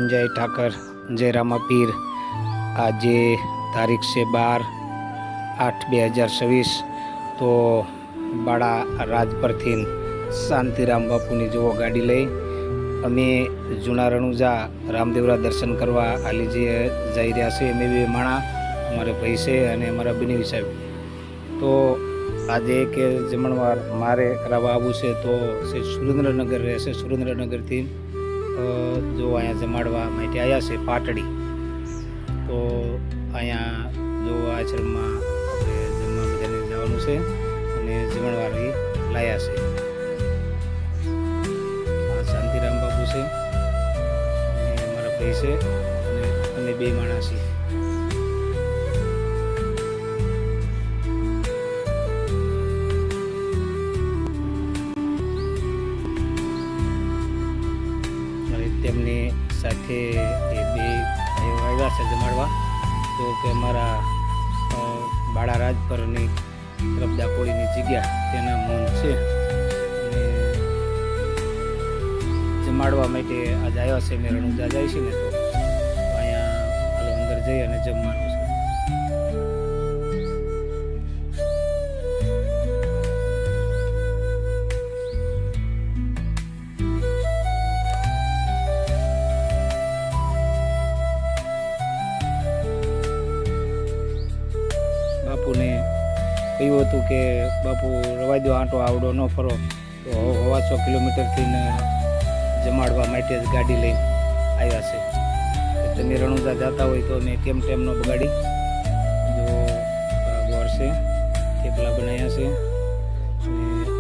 संजय ठाकर जय रामापीर। आज तारीख से 12/8/2026 तो बाड़ा राजपर थी शांतिराम बापूनी जो गाड़ी लई अमे जूना रણુજા रामदेवरा दर्शन करवा आली जाई रह्या छे। अमे बे माणा अमारे भाई छे अने अमारा बनेवी साहेब। तो आज के जमणवार मारे करावा आववुं छे तो सुरेन्द्रनगर रहेशे। सुरेन्द्रनगर थी जो अहींया जमाड़वा माटे आव्या छे पाटड़ी। तो अहींया जो आश्रममां आपणे जमवा बधाने जवानुं छे अने जमणवार लाया छे। शांतिराम बापू से अमारा भाई से अमे बे माणस छीए। तेमनी साथे ए बे भाईओ आव्या छे जमाड़वा। तो के अमारा बाड़ा राजपरनी रबदापोळीनी जग्या तेना मोन छे जमाड़वा माटे आज आव्या छे। मैं રણુજા જાય છે ને તો અહીંયા હાલો અંદર જઈ અને જમવાનું છે। બાપુને કહ્યું હતું કે બાપુ રવાઈ દો આંટો આવડો ન ફરો। તો 1.25 કિલોમીટરથી जमाड़वा माटे ज गाड़ी लईने आव्या छे। तमे રણુજા जाता होय तो मैं केम टेम न बगाड़ी। जो गोर छे थेपला बनाया छे,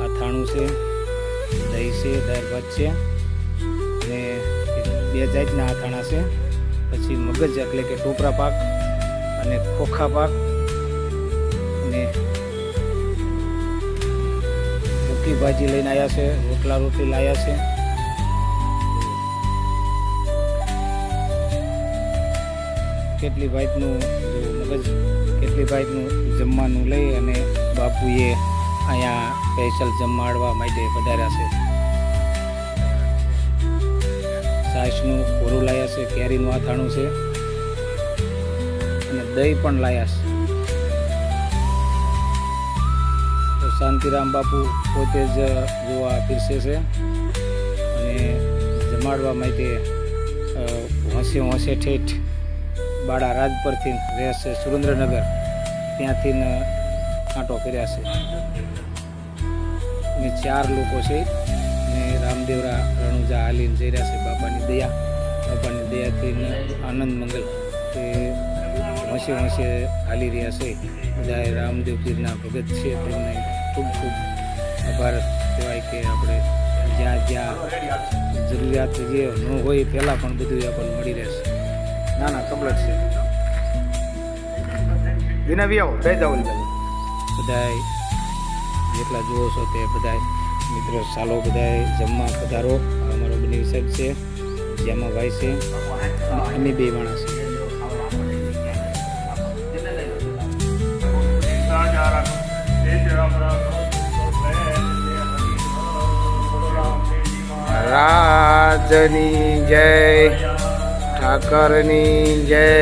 आथाणुं छे, दही छे, दाळ भात छे ने बे जातना आथाणा छे। पछी मगज એટલે કે ટોપરા પાક અને ખોખા પાક અને સૂકી ભાજી લઈને આવ્યા છે। રોટલા રોટલી લાયા છે। કેટલી ભાઈનું જો મગજ કેટલી ભાઈનું જમવાનું લઈ અને બાપુએ અહીંયા સ્પેશિયલ જમાડવા માટે પધાર્યા છે। છાશનું કોરું લાયા છે, કેરીનું આથાણું છે અને દહીં પણ લાયા છે। તો શાંતિરામ બાપુ પોતે જ જોવા પીરસે છે અને જમાડવા માટે હોંશે હોંશે ઠેઠ बाड़ा राजपर थी रहશે सुरेन्द्रनगर त्यांथी कांटो कर्या छे। 4 लोको छे ने रामदेवरा રણુજા हालीने जई रह्या छे। बापानी दयाथी आनंद मंगल ते होंशे होंशे हाली रह्या छे। बधा रामदेव पीરના भगत छे तेमने खूब खूब आभार कहेवाय के આપણે જ્યાં જ્યાં જરૂરિયાત જે ન હોય પહેલાં પણ બધું આપણને મળી રહેશે। ना ना कम्प्लीट से बिना भी आओ बे जाओ बधाय जेटला जुओ छो ते बधाय मित्रों सालो बधाय जमवा पधारो। अमारो बनेवी साहेब छे, जेमा भाई छे, अमे बे माणस छे। राजनी जय ठाकरनी जय।